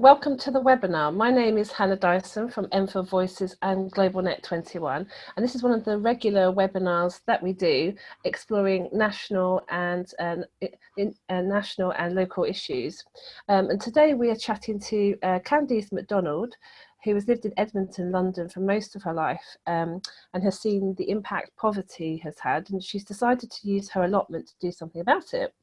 welcome to the webinar. My name is Hannah Dyson from M4 Voices and GlobalNet 21, and this is one of the regular webinars that we do exploring national and local issues. And today we are chatting to Candice McDonald, who has lived in Edmonton, London for most of her life and has seen the impact poverty has had, and she's decided to use her allotment to do something about it,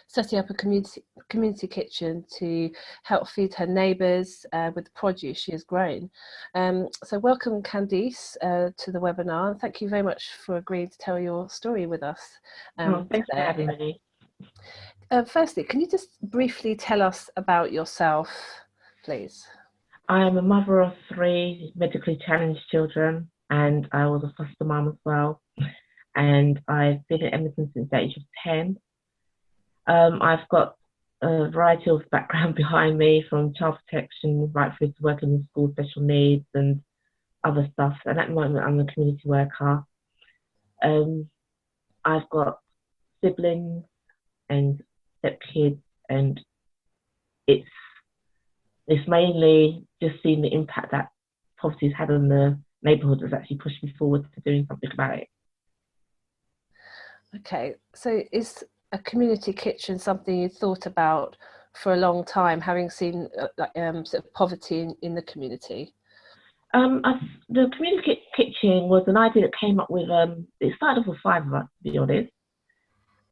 setting up a community kitchen to help feed her neighbours with the produce she has grown. So welcome, Candice, to the webinar, and thank you very much for agreeing to tell your story with us. Thanks for having me. Firstly, can you just briefly tell us about yourself, please? I am a mother of 3 medically challenged children, and I was a foster mum as well. And I've been in Edmonton since the age of 10. I've got a variety of background behind me, from child protection right through to working in school special needs and other stuff. And at the moment, I'm a community worker. I've got siblings and stepkids, and it's mainly just seeing the impact that poverty's had on the neighbourhood that's actually pushed me forward to doing something about it. Okay, so is a community kitchen something you thought about for a long time, having seen sort of poverty in the community? The community kitchen was an idea that came up with, it started off with 5 of us, to be honest.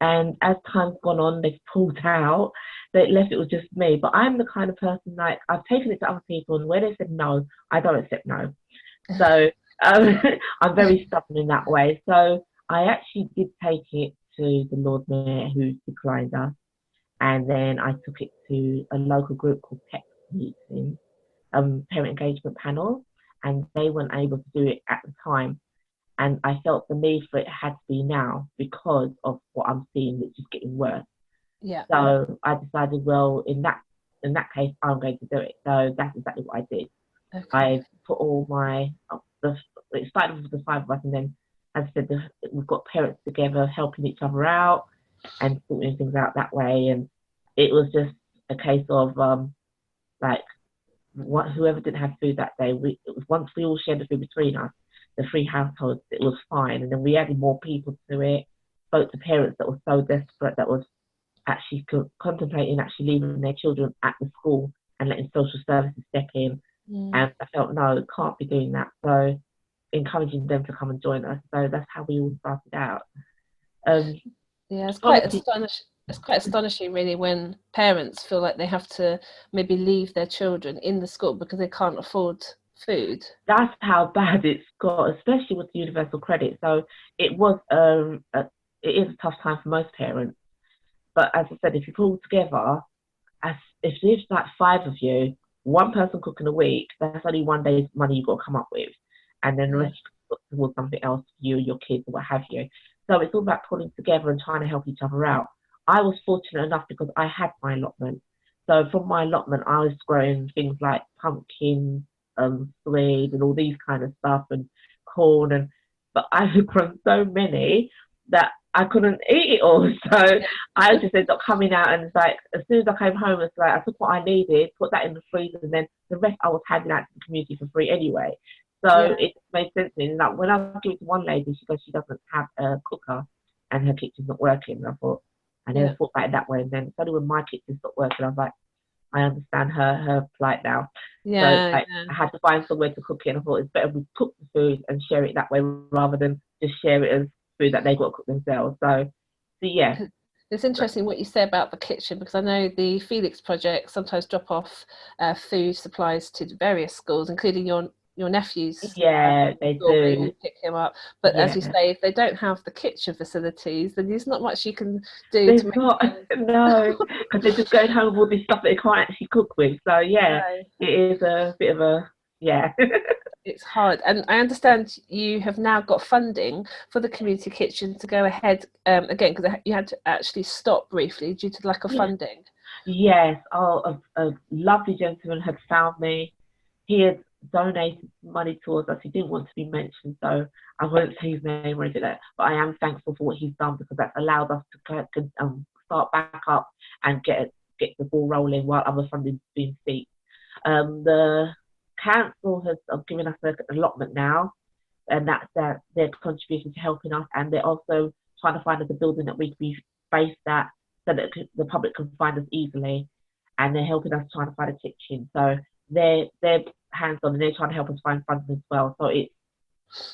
And as time's gone on, they've pulled out. They left it was just me. But I'm the kind of person, like, I've taken it to other people, and where they said no, I don't accept no. So I'm very stubborn in that way. So I actually did take it to the Lord Mayor, who declined us. And then I took it to a local group called PEP Meeting, Parent Engagement Panel, and they weren't able to do it at the time. And I felt the need for it had to be now because of what I'm seeing, which is getting worse. Yeah. So I decided, well, in that case, I'm going to do it. So that's exactly what I did. Okay. I put all my, it started with the 5 of us, and then, as I said, we've got parents together helping each other out and sorting things out that way. And it was just a case of whoever didn't have food that day, once we all shared the food between us, the 3 households, it was fine. And then we added more people to it, spoke to parents that were so desperate that was actually contemplating actually leaving their children at the school and letting social services step in. And I felt, no, can't be doing that. So encouraging them to come and join us. So that's how we all started out. Yeah, it's quite astonishing. It's quite astonishing, really, when parents feel like they have to maybe leave their children in the school because they can't afford food. That's how bad it's got, especially with the universal credit. So it was it is a tough time for most parents. But as I said, if you pull together, if there's like 5 of you, 1 person cooking a week, that's only 1 day's money you've got to come up with, and then the rest you put towards something else for you, your kids, or what have you. So it's all about pulling together and trying to help each other out. I was fortunate enough because I had my allotment. So from my allotment, I was growing things like pumpkins, swede, and all these kind of stuff, and corn, but I've grown so many that I couldn't eat it all. So I just ended up coming out, and it's like, as soon as I came home, it's like I took what I needed, put that in the freezer, and then the rest I was handing out to the community for free anyway. So it made sense to me. Like, when I give it to one lady, she goes, she doesn't have a cooker and her kitchen's not working. And I thought, I never thought about it that way. And then suddenly when my kitchen stopped working, I was like, I understand her plight now. So I had to find somewhere to cook it, and I thought it's better we cook the food and share it that way rather than just share it as food that they got to cook themselves. So yeah. It's interesting what you say about the kitchen, because I know the Felix Project sometimes drop off food supplies to various schools, including your nephews. Yeah, they do. And pick him up. But as you say, if they don't have the kitchen facilities, then there's not much you can do. No, because they're just going home with all this stuff that they can't actually cook with. So it is a bit of a It's hard. And I understand you have now got funding for the community kitchen to go ahead again, because you had to actually stop briefly due to lack of funding. Yes. A lovely gentleman had found me. He had donated money towards us. He didn't want to be mentioned, so I won't say his name or anything like that. But I am thankful for what he's done, because that's allowed us to start back up and get the ball rolling while other funding's being seeked. The council has given us an allotment now, and that's their contribution to helping us. And they're also trying to find us a building that we can be based at, so that the public can find us easily. And they're helping us trying to find a kitchen. So they're hands on, and they're trying to help us find funding as well. So it's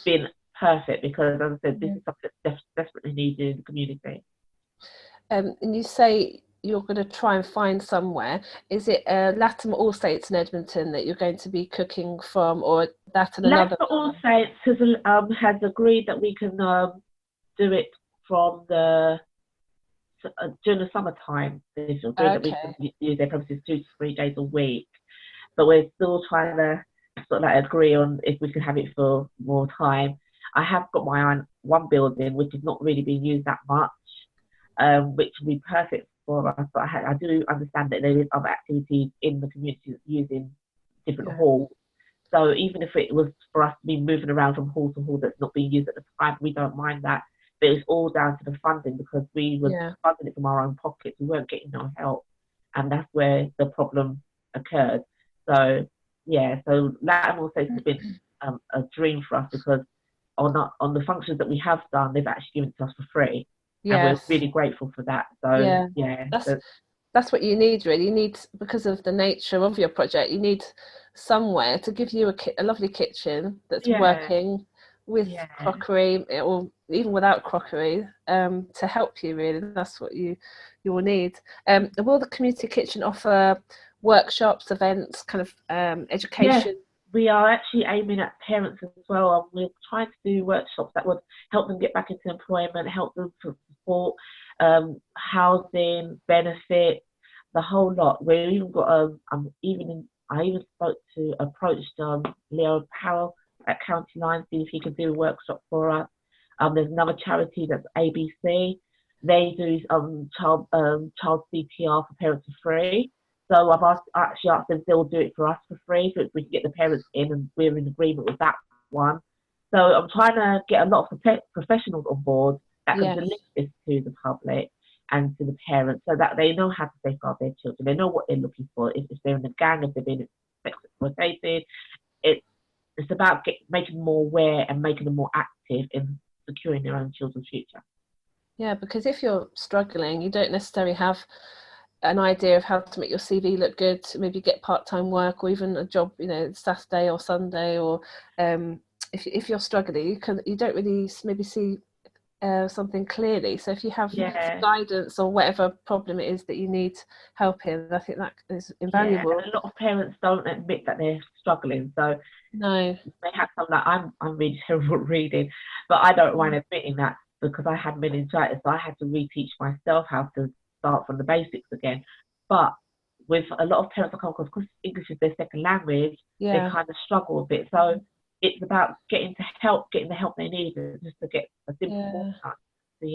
been perfect because, as I said, this is something that's desperately needed in the community. And you say you're going to try and find somewhere. Is it Latham All Saints in Edmonton that you're going to be cooking from, or that and another? Latham All Saints has agreed that we can do it from the during the summertime. They've agreed that we can use their premises 2 to 3 days a week, but we're still trying to sort of like agree on if we can have it for more time. I have got my own one building which is not really being used that much, which would be perfect for us. But I do understand that there is other activities in the community that's using different halls. So even if it was for us to be moving around from hall to hall that's not being used at the time, we don't mind that. But it's all down to the funding, because we were funding it from our own pockets. We weren't getting no help, and that's where the problem occurred. So so Latin also has been a dream for us, because on the functions that we have done, they've actually given it to us for free. And we're really grateful for that. So that's what you need, really. You need, because of the nature of your project, you need somewhere to give you a lovely kitchen that's working with crockery, or even without crockery, to help you, really. That's what you will need. Will the community kitchen offer workshops, events, kind of education? Yes, we are actually aiming at parents as well. We're trying to do workshops that would help them get back into employment, help them to support housing, benefits, the whole lot. We've even got I even approached Leo Powell at County Line, see if he could do a workshop for us. There's another charity that's ABC. They do child CPR for parents for free. So I've actually asked them if they'll do it for us for free, so we can get the parents in, and we're in agreement with that one. So I'm trying to get a lot of professionals on board that can deliver this to the public and to the parents, so that they know how to safeguard their children. They know what they're looking for. If they're in a gang, if they're being exploited, it's about making them more aware and making them more active in securing their own children's future. Yeah, because if you're struggling, you don't necessarily have an idea of how to make your CV look good. Maybe get part-time work, or even a job, Saturday or Sunday, or if you're struggling, you don't really maybe see something clearly. So if you have guidance or whatever problem it is that you need help in, I think that is invaluable. A lot of parents don't admit that they're struggling, so no, they have something like, I'm really terrible at reading, but I don't mind admitting that, because I had meningitis, so I had to reteach myself how to start from the basics again. But with a lot of parents I come across, because English is their second language, they kind of struggle a bit. So it's about getting the help they need, just to get a simple formula. So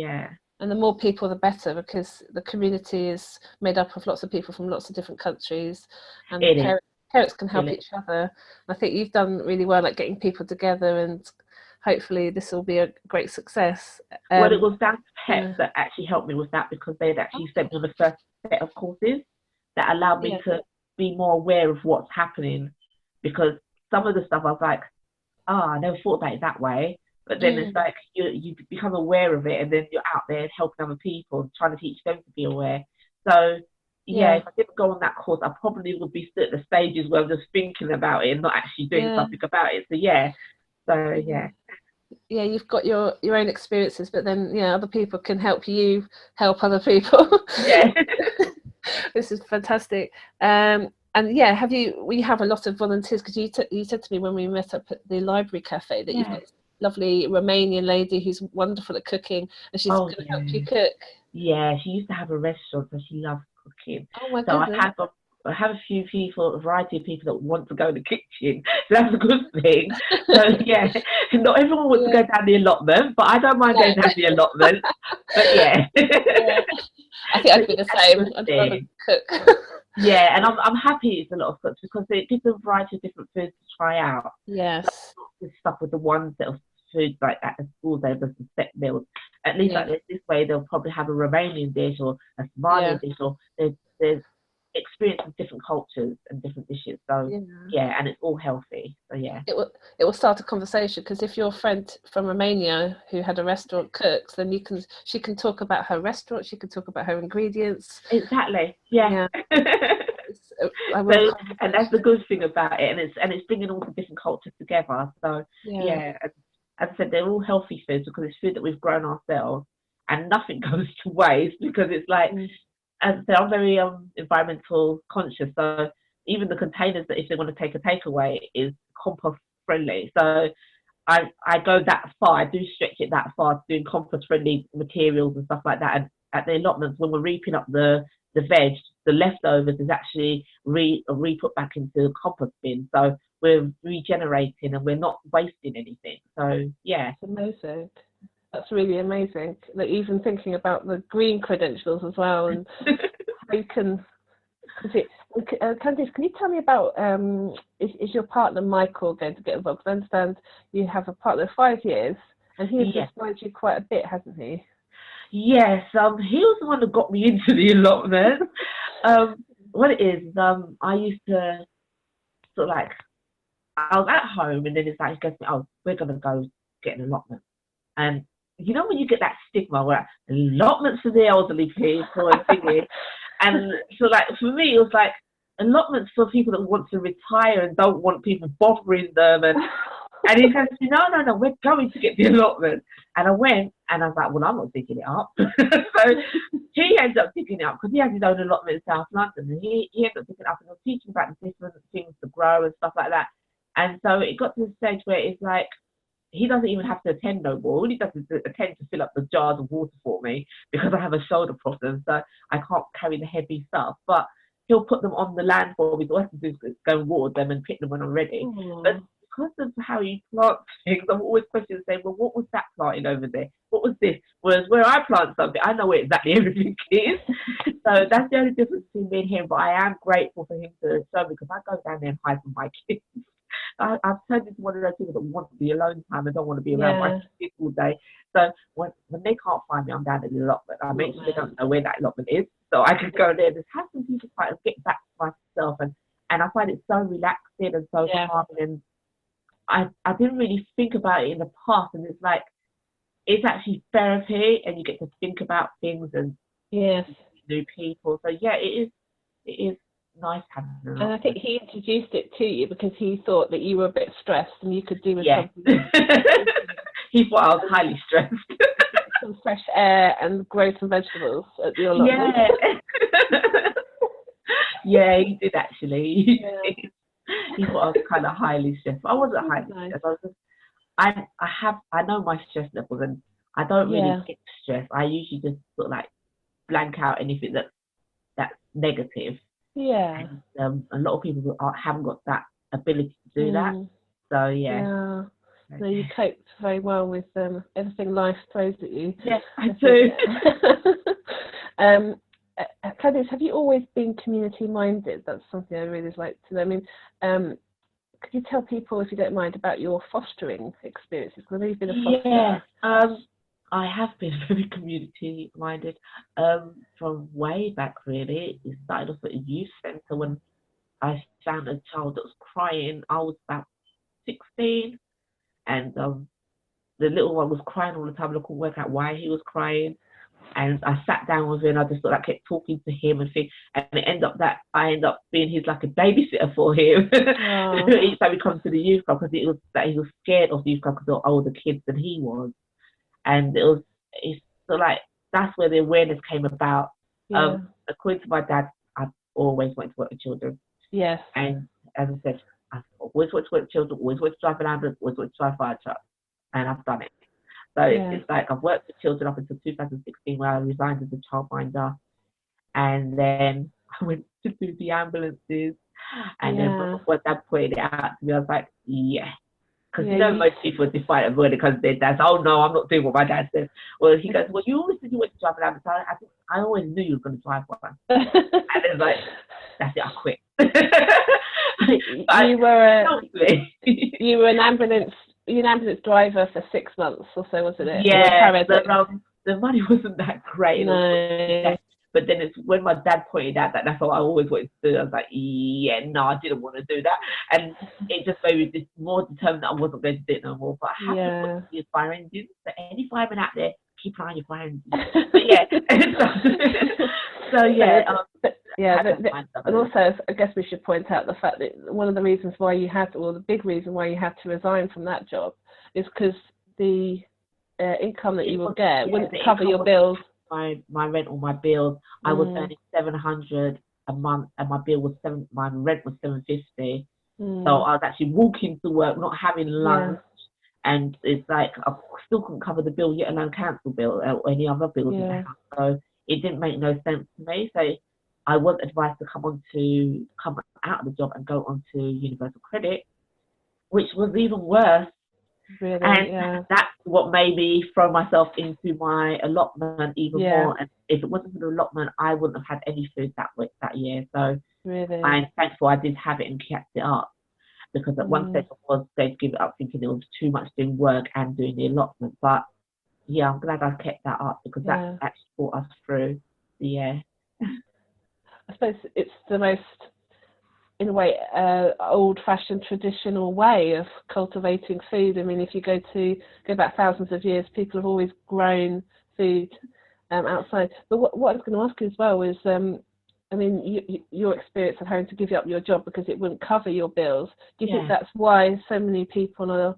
and the more people the better, because the community is made up of lots of people from lots of different countries, and parents can help each other. I think you've done really well at getting people together, and hopefully this will be a great success. Well, it was down to PEP that actually helped me with that, because they'd actually sent me on the first set of courses that allowed me to be more aware of what's happening, because some of the stuff I was like, I never thought about it that way. But then it's like you become aware of it, and then you're out there helping other people, trying to teach them to be aware. So if I didn't go on that course, I probably would be still at the stages where I'm just thinking about it and not actually doing something about it. So you've got your own experiences, but then other people can help you help other people. This is fantastic. And we have a lot of volunteers, because you said to me when we met up at the library cafe that you've got this lovely Romanian lady who's wonderful at cooking, and she's going to help you cook. Yeah, she used to have a restaurant, so she loves cooking. Oh my goodness. I have a few people, a variety of people that want to go in the kitchen. So that's a good thing. So not everyone wants to go down the allotment, but I don't mind going down the allotment. But I think I'd be the same. I'd rather cook. And I'm happy it's a lot of cooks, because it gives a variety of different foods to try out. Yes. This stuff with the ones that are foods like at the school, there's some set meals. At least like this way, they'll probably have a Romanian dish or a Somalian dish, or there's experiences different cultures and different dishes. So yeah, and it's all healthy. So yeah, it will start a conversation, because if your friend from Romania who had a restaurant cooks, then she can talk about her restaurant, she can talk about her ingredients. Exactly. Yeah. So, and that's the good thing about it, and it's bringing all the different cultures together. So yeah, as I said, they're all healthy foods because it's food that we've grown ourselves, and nothing goes to waste, because it's like, as I said, I'm very environmental conscious. So even the containers that if they want to take a takeaway is compost friendly. So I go that far. I do stretch it that far, doing compost friendly materials and stuff like that. And at the allotments, when we're reaping up the veg, the leftovers is actually re put back into the compost bin. So we're regenerating and we're not wasting anything. So yeah, it's amazing. That's really amazing. Like, even thinking about the green credentials as well, and how you can. Candice, can you tell me about, is your partner Michael going to get involved? I understand you have a partner of 5 years, and he's inspired you quite a bit, hasn't he? Yes, he was the one that got me into the allotment. What it is, I used to sort of like, I was at home, and then it's like, he goes to me, oh, we're going to go get an allotment. And you know when you get that stigma where allotments for the elderly people and thinking, and so like for me it was like allotments for people that want to retire and don't want people bothering them, and he said to me, no, we're going to get the allotment. And I went, and I was like, well, I'm not digging it up. So he ended up digging it up because he has his own allotment in South London, and he ended up digging it up and was teaching about the different things to grow and stuff like that. And so it got to the stage where it's like, he doesn't even have to attend no more. All he does is attend to fill up the jars of water for me, because I have a shoulder problem, so I can't carry the heavy stuff. But he'll put them on the land for me. So all I have to do is go and water them and pick them when I'm ready. But because of how you plant things, I'm always questioning, saying, well, what was that planting over there? What was this? Whereas where I plant something, I know where exactly everything is. So that's the only difference between me and him. But I am grateful for him to show me, because I go down there and hide from my kids. I've turned into one of those people that want to be alone time and don't want to be around my kids all day. So when they can't find me, I'm down at the allotment. I make sure they don't know where that allotment is, so I can go there and just have some people fight and get back to myself. And I find it so relaxing and so calming. And I didn't really think about it in the past, and it's like, it's actually therapy, and you get to think about things and new people. So yeah, it is nice having them. And I think he introduced it to you because he thought that you were a bit stressed and you could do with something. He thought I was highly stressed. Some fresh air and grow some vegetables at the allotment. Yeah, he did actually. He thought I was kind of highly stressed, but I wasn't highly stressed. I was just, I know my stress levels, and I don't really get stressed. I usually just sort of like blank out anything that's negative. Yeah. And a lot of people haven't got that ability to do that. So yeah. So you coped very well with everything life throws at you. Yes, I do. Candice, have you always been community minded? That's something I really like to know. I mean, could you tell people, if you don't mind, about your fostering experiences? Because I know you've been a foster. Yeah. I have been very community minded from way back, really. It started off at a youth centre when I found a child that was crying. I was about 16, and the little one was crying all the time, and I couldn't work out why he was crying. And I sat down with him, and I just sort of kept talking to him and things, and it ended up that I ended up being his like a babysitter for him. Each time he comes to the youth club, because he was scared of the youth club because they were older kids than he was. And it's sort of like, that's where the awareness came about. According to my dad, I've always wanted to work with children. Yes. And as I said, I've always wanted to work with children, always wanted to drive an ambulance, always wanted to drive a fire truck, and I've done it. So it's like I've worked with children up until 2016, where I resigned as a childminder, and then I went to do the ambulances, and then when Dad pointed it out to me, I was like, because most people defy it because their dads, oh no, I'm not doing what my dad said. Well, he goes, well, you always said you wanted to drive an ambulance. I always knew you were going to drive one. And then like, that's it, I quit. You were an ambulance driver for 6 months or so, wasn't it? Yeah, the money wasn't that great. No. But then it's when my dad pointed out that that's what I always wanted to do. I was like, yeah, no, I didn't want to do that, and it just made me more determined that I wasn't going to do it no more. But I have to put the fire engines. So any fireman out there, keep an eye on your fire engines. But yeah, so yeah. And also, I guess we should point out the fact that one of the reasons why you had, or the big reason why you had to resign from that job, is because the income that you would get wouldn't cover your bills. My rent or my bills, I was earning $700 a month, and my bill was my rent was $750. So I was actually walking to work, not having lunch, and it's like I still couldn't cover the bill, yet alone council bill or any other bills in the house. So it didn't make no sense to me. So I was advised to come out of the job and go on to universal credit, which was even worse. Really, and that's what made me throw myself into my allotment even more. And if it wasn't for the allotment, I wouldn't have had any food that year. So I'm thankful I did have it and kept it up, because at one stage I was going to give it up, thinking it was too much doing work and doing the allotment. But yeah, I'm glad I kept that up, because that actually brought us through the year. I suppose it's the most, in a way, old-fashioned traditional way of cultivating food. I mean, if you go back thousands of years, people have always grown food outside. But what I was going to ask you as well is, I mean, your experience of having to give up your job because it wouldn't cover your bills. Do you think that's why so many people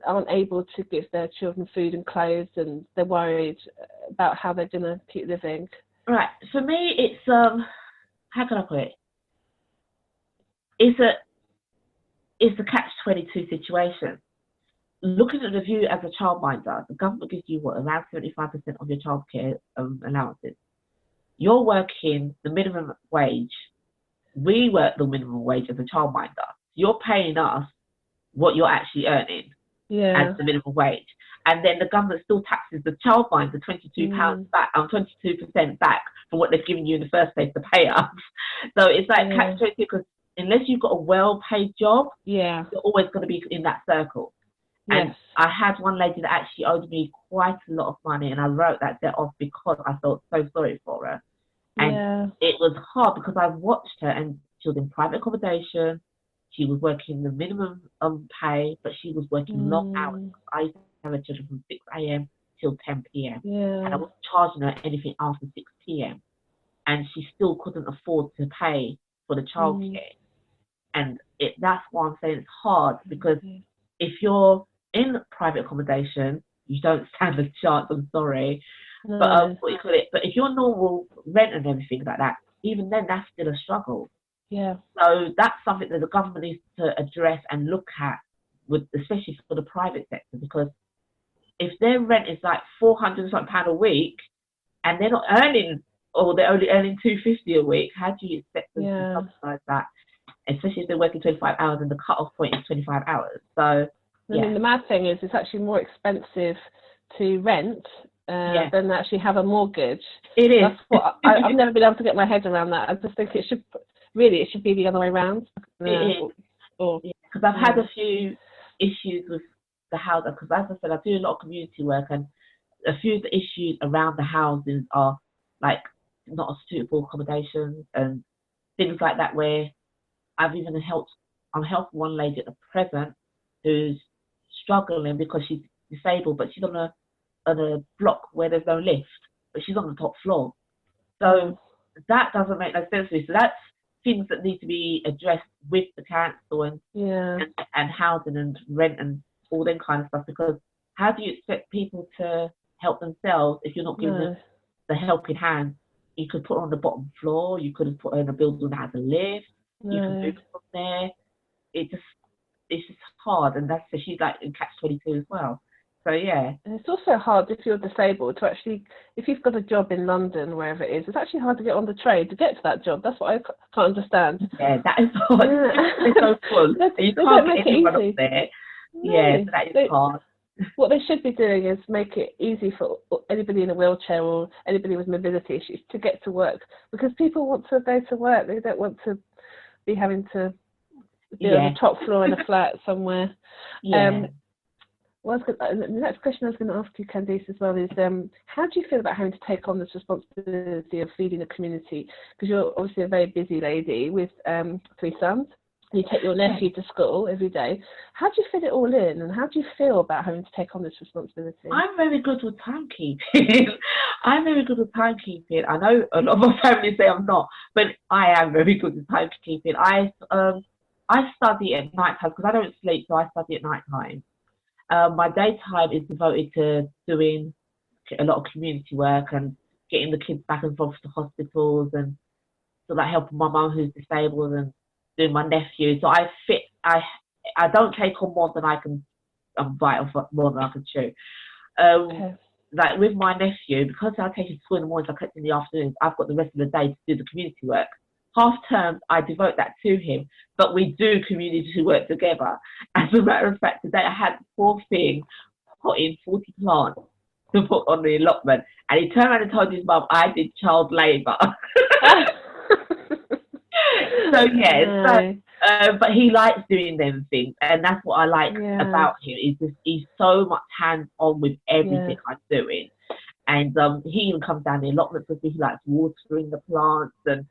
aren't able to give their children food and clothes, and they're worried about how they're going to keep living? Right. For me, it's how can I put it? It's a catch-22 situation. Looking at the view as a childminder, the government gives you around 75% of your childcare allowances. You're working the minimum wage. We work the minimum wage as a childminder. You're paying us what you're actually earning as the minimum wage, and then the government still taxes the childminder £22 back, 22% back from what they've given you in the first place to pay us. So it's like catch-22, because unless you've got a well-paid job, you're always going to be in that circle. And I had one lady that actually owed me quite a lot of money, and I wrote that debt off because I felt so sorry for her. And it was hard because I watched her, and she was in private accommodation. She was working the minimum pay, but she was working long hours. I used to have her children from 6 a.m. till 10 p.m. And I wasn't charging her anything after 6 p.m. And she still couldn't afford to pay for the childcare. And that's why I'm saying it's hard, because if you're in private accommodation, you don't stand a chance, I'm sorry. But what you call it? But if you're normal rent and everything like that, even then that's still a struggle. So that's something that the government needs to address and look at, especially for the private sector, because if their rent is like £400 a week and they're not earning, or they're only earning £250 a week, how do you expect them to subsidise that? Especially if they're working 25 hours and the cut-off point is 25 hours. So, I mean, the mad thing is it's actually more expensive to rent than actually have a mortgage. It is. That's what I've never been able to get my head around that. I just think it should be the other way around. It is. Because I've had a few issues with the house, because as I said, I do a lot of community work, and a few of the issues around the houses are like not suitable accommodations and things like that, where I'm helping one lady at the present who's struggling because she's disabled, but she's on a block where there's no lift, but she's on the top floor. So that doesn't make no sense to me. So that's things that need to be addressed with the council and housing and rent and all them kind of stuff, because how do you expect people to help themselves if you're not giving them the helping hand? You could put her on the bottom floor, you could have put her in a building that has a lift, you can move from there. It's just hard, and she's like in catch-22 as well. So and it's also hard if you're disabled to actually, if you've got a job in London, wherever it is, it's actually hard to get on the train to get to that job. That's what I can't understand. Yeah, that is hard. It's so full. You can't get anyone up there. So that is hard. What they should be doing is make it easy for anybody in a wheelchair or anybody with mobility issues to get to work, because people want to go to work. They don't want to be having to be on the top floor in a flat somewhere. Well, the next question I was going to ask you, Candice, as well is, how do you feel about having to take on this responsibility of feeding the community? Because you're obviously a very busy lady with 3 sons. You take your nephew to school every day. How do you fit it all in, and how do you feel about having to take on this responsibility? I'm very good with timekeeping. I'm very good with timekeeping. I know a lot of my family say I'm not, but I am very good with timekeeping. I study at night time because I don't sleep, so I study at night time. My daytime is devoted to doing a lot of community work and getting the kids back and forth to hospitals, and so like helping my mum who's disabled and doing my nephew. So I don't take on more than I can. I'm vital for more than I can chew. Okay. Like with my nephew, because I take him to school in the mornings, I collect in the afternoons, I've got the rest of the day to do the community work. Half terms, I devote that to him, but we do community work together. As a matter of fact, today I had the poor thing put in 40 plants to put on the allotment, and he turned around and told his mum I did child labour. So yeah, but he likes doing them things, and that's what I like about him. He's so much hands on with everything I'm doing, and he even comes down the allotment with me. He likes watering the plants, and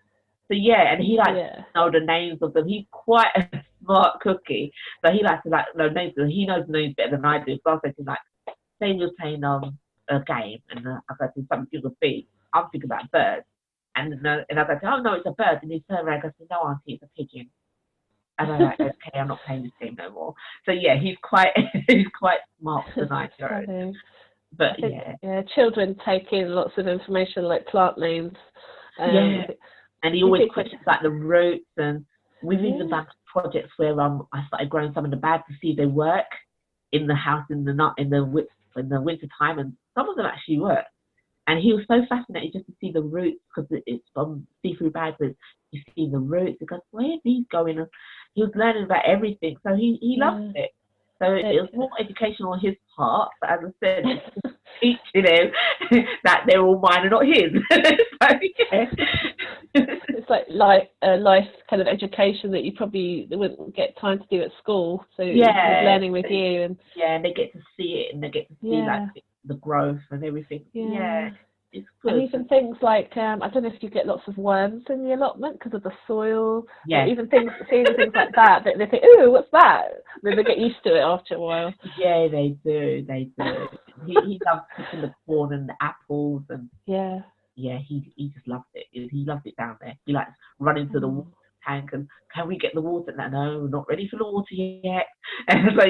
so and he likes to know the names of them. He's quite a smart cookie, so he likes to know names. He knows names better than I do. So I said to him, like, say you're playing a game, and I said to him, something to feed. I'm thinking about birds. And I go, oh no, it's a bird. And he turned around and goes, no, auntie, it's a pigeon. And I'm like, okay, I'm not playing this game no more. So yeah, he's quite smart for the 9-year-old. But children take in lots of information like plant names. And he always questions like the roots, and we've even done projects where I started growing some in the bag to see if they work in the house in the winter time, and some of them actually work. And he was so fascinated just to see the roots, because it's from see-through bags. You see the roots. He goes, where are these going? And he was learning about everything. So he loved it. So it was more educational on his part. But as I said, teaching him that they're all mine and not his. It's like life kind of education that you probably wouldn't get time to do at school. So he's learning with you. And they get to see it, and they get to see like the growth and everything. It's good. And even things like I don't know if you get lots of worms in the allotment because of the soil. Even seeing things like that they think, ooh, what's that? Then they get used to it after a while. Yeah, they do. He loves picking the corn and the apples, and he just loves it. He loves it down there. He likes running to the water tank and, can we get the water? No, we're not ready for the water yet. And so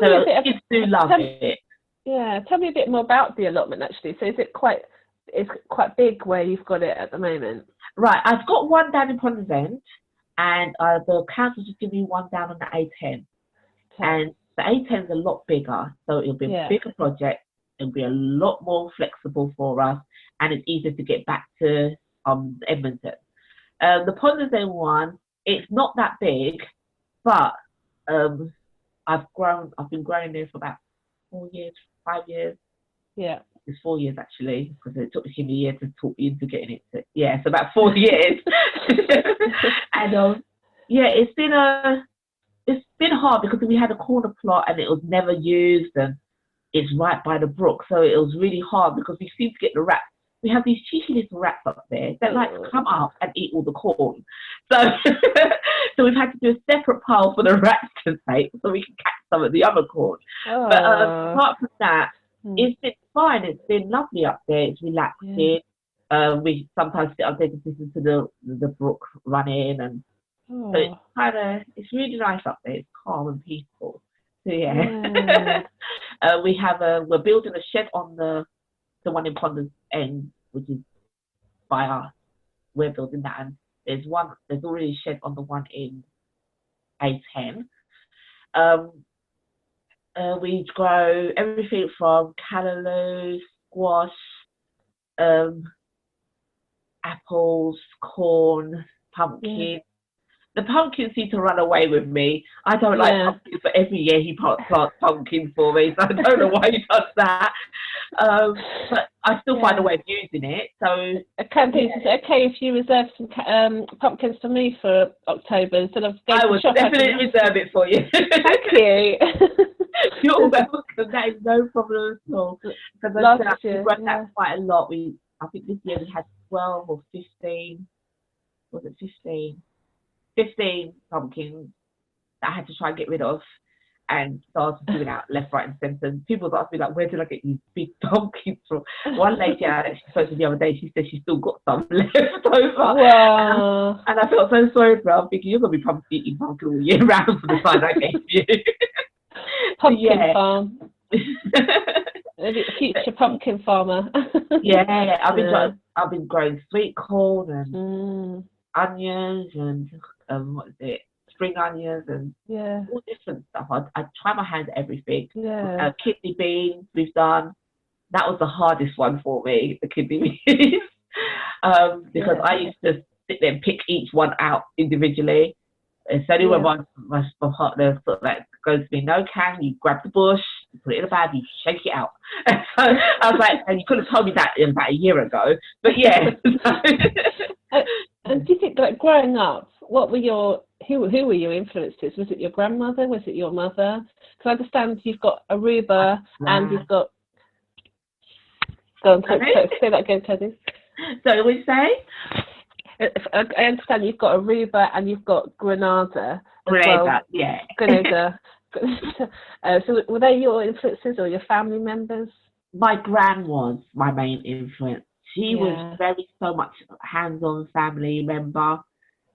so kids do love it. Yeah, tell me a bit more about the allotment actually. So it's quite big where you've got it at the moment? Right, I've got one down in Ponders End, and the council just gave me one down on the A10. And the A10 is a lot bigger, so it'll be a bigger project. It'll be a lot more flexible for us, and it's easier to get back to Edmonton. The Ponders End one, it's not that big, but I've been growing there for about 4 years, 5 years. Yeah. It's 4 years actually, because it took him a year to talk me into getting it. So about 4 years. And it's been hard because we had a corner plot and it was never used, and it's right by the brook, so it was really hard because we seem to get the rats. We have these cheeky little rats up there that like to come up and eat all the corn. So so we've had to do a separate pile for the rats to take so we can catch some of the other corn. But apart from that, it's been fine. It's been lovely up there. It's relaxing. We sometimes sit up there to listen to the brook running, and so it's really nice up there. It's calm and peaceful. So we're building a shed on the one in Ponders End, which is by us. We're building that, and there's already a shed on the one in A10. We grow everything from cantaloupe, squash, apples, corn, pumpkin. The pumpkins seem to run away with me. I don't like pumpkins, but every year he plants pumpkins for me, so I don't know why he does that. But I still find a way of using it. So, Candice, is it okay if you reserve some pumpkins for me for October instead of going I to would shop? definitely reserve it for you. Thank you. You're welcome. That is no problem at all. Because Last we year, worked out quite a lot. I think this year we had 12 or 15. Was it 15? 15 pumpkins that I had to try and get rid of. And so I was giving out left, right, and centre. People would ask me, like, where did I get these big pumpkins from? One lady I actually spoke to the other day, she said she still got some left over. Wow. And I felt so sorry for her. I'm thinking, you're going to be eating pumpkin all year round for the time I gave you. Pumpkin farm. Maybe a future pumpkin farmer. I've been growing sweet corn and onions and what is it? Spring onions and all different stuff. I try my hand at everything. Kidney beans we've done. That was the hardest one for me, the kidney beans, because I used to sit there and pick each one out individually. It's only when my partner sort of like goes to me, no, Can, you grab the bush, you put it in a bag, you shake it out. So I was like, and you could have told me that about a year ago, but yeah. And do you think, like, growing up, what were who were your influences? Was it your grandmother? Was it your mother? Because I understand you've got Aruba and you've got. Go on, say that again, Teddy. So we say. I understand you've got Aruba and you've got Grenada. Grenada, yeah. Grenada. So were they your influences or your family members? My gran was my main influence. She was so much hands-on family member.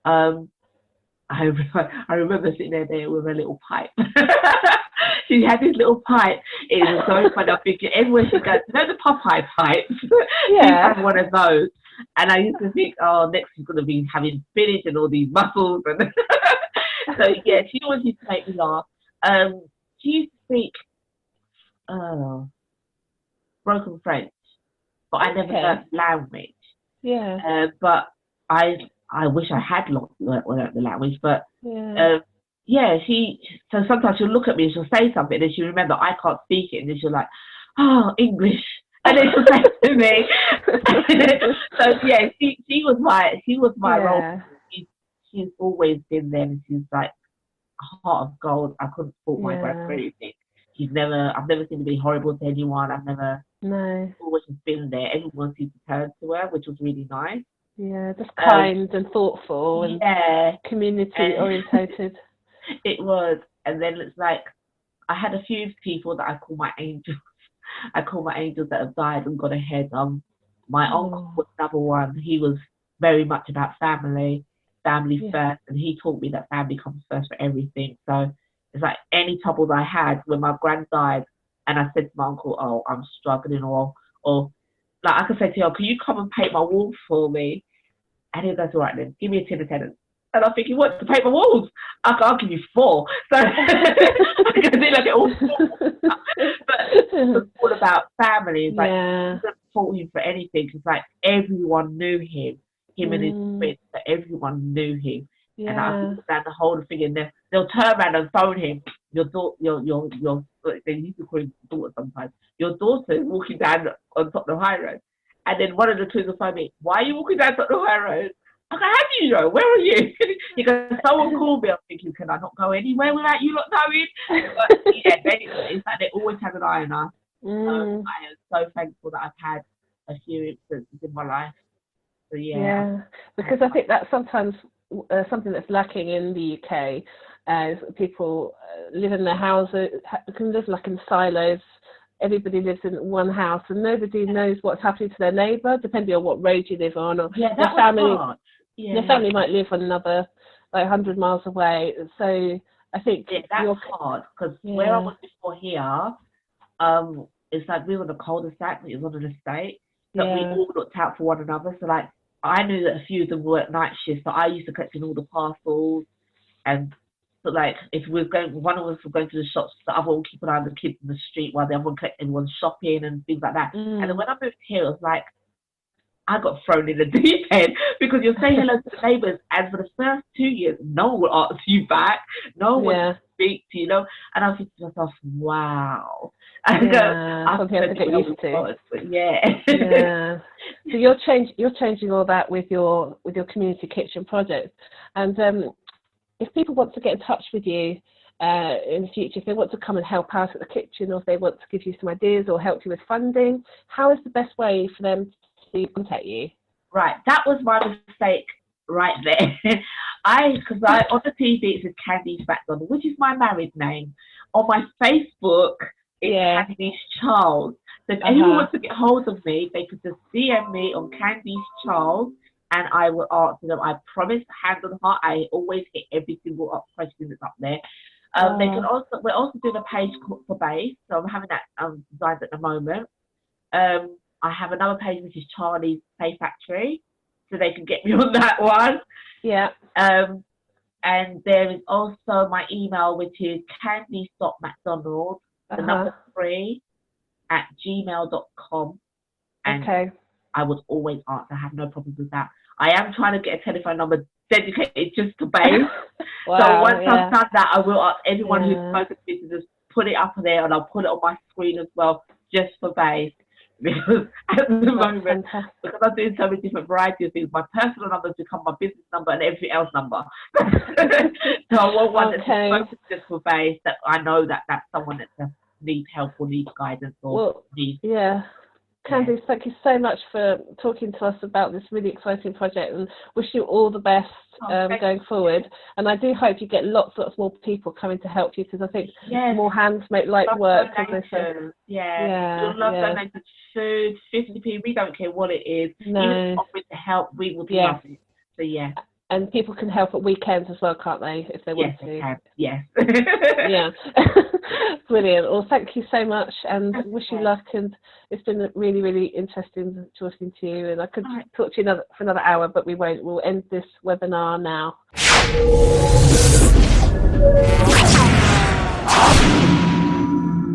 I remember sitting there with a little pipe. She had this little pipe. It was so funny. I'm thinking, everywhere she goes, you know the Popeye pipes? She had one of those. And I used to think, oh, next she's going to be having spinach and all these mussels. And so, yeah, she always used to make me laugh. She used to speak broken French, but I never learned language. Yeah. But I wish I had learned the language, but so sometimes she'll look at me and she'll say something and she'll remember I can't speak it and then she'll like, oh, English. And then she'll say to me. So yeah, she was my role. She's always been there and she's like a heart of gold. I couldn't fault my grand for anything. I've never seen her be horrible to anyone. Always just been there. Everyone seemed to turn to her, which was really nice. Yeah, just kind and thoughtful and community orientated. It was. And then it's like I had a few people that I call my angels. I call my angels that have died and gone ahead. My uncle was another one. He was very much about family first, and he taught me that family comes first for everything. So it's like any troubles I had when my grand died, and I said to my uncle, "Oh, I'm struggling," or like I could say to you, "Can you come and paint my walls for me?" And he goes, "All right then, give me a tin of tenants." And I'm thinking, what, to paint my walls? I'll give you 4. So I can do like it all. But it's all about family. It's like, he didn't fault him for anything. It's like everyone knew him and his friends, so everyone knew him. Yeah. And I understand the whole thing. And they'll turn around and phone him. Your daughter, they used to call him daughter sometimes. Your daughter is walking down on top of the high road. And then one of the twins will phone me, why are you walking down top of the high road? I go, how do you know? Where are you? He goes, someone called me. I'm thinking, can I not go anywhere without you not knowing? But yeah, it's like they always have an eye on us. I am so thankful that I've had a few instances in my life. So yeah. Because I think that's sometimes something that's lacking in the UK. Is people live in their houses, can live like in silos. Everybody lives in one house and nobody knows what's happening to their neighbour, depending on what road you live on, or your family. Your family might live on another 100 miles away. So I think that's hard because where I was before here, it's like we were on a cul-de-sac, it was on an estate, but we all looked out for one another. So like I knew that a few of them worked night shifts, so I used to collect in all the parcels. And so like if we were going, one of us was going to the shops, the other one would keep an eye on the kids in the street while the other one collected everyone's shopping and things like that. And then when I moved here, it was like I got thrown in the deep end because you'll say hello to the neighbours, and for the first 2 years, no one will answer you back, no one will speak to you, and I was thinking to myself, wow. Something to get used to. Yeah. So you're changing all that with your community kitchen project, and if people want to get in touch with you in the future, if they want to come and help out at the kitchen, or if they want to give you some ideas or help you with funding, how is the best way for them to contact you? Right, that was my mistake right there. Because on the TV it says Candice McDonald, which is my married name. On my Facebook, it's Candice Charles. So if anyone wants to get hold of me, they could just DM me on Candice Charles, and I will answer them. I promise, hand on heart, I always hit every single question that's up there. They can also, we're also doing a page for base, so I'm having that designed at the moment. I have another page which is Charlie's Play Factory, so they can get me on that one. Yeah. And there is also my email, which is candice.mcdonald, the number 3 @gmail.com. And I would always answer. I have no problems with that. I am trying to get a telephone number dedicated just to base. Wow, so once I've done that, I will ask everyone who's spoken to me to just put it up there, and I'll put it on my screen as well, just for base. Because at the moment, because I'm doing so many different variety of things, my personal number has become my business number and everything else number. So I want one that's focused just for base, that I know that that's someone that needs help or needs guidance or needs. Yeah. Candice, thank you so much for talking to us about this really exciting project, and wish you all the best going forward. And I do hope you get lots more people coming to help you, because I think more hands make light work. You'll love donating food, 50p, we don't care what it is. Even offering to help, we will love it. So and people can help at weekends as well, can't they, if they want to? Yes, yeah. Brilliant. Well, thank you so much, and wish you luck. And it's been really, really interesting talking to you. And I could talk to you for another hour, but we won't. We'll end this webinar now.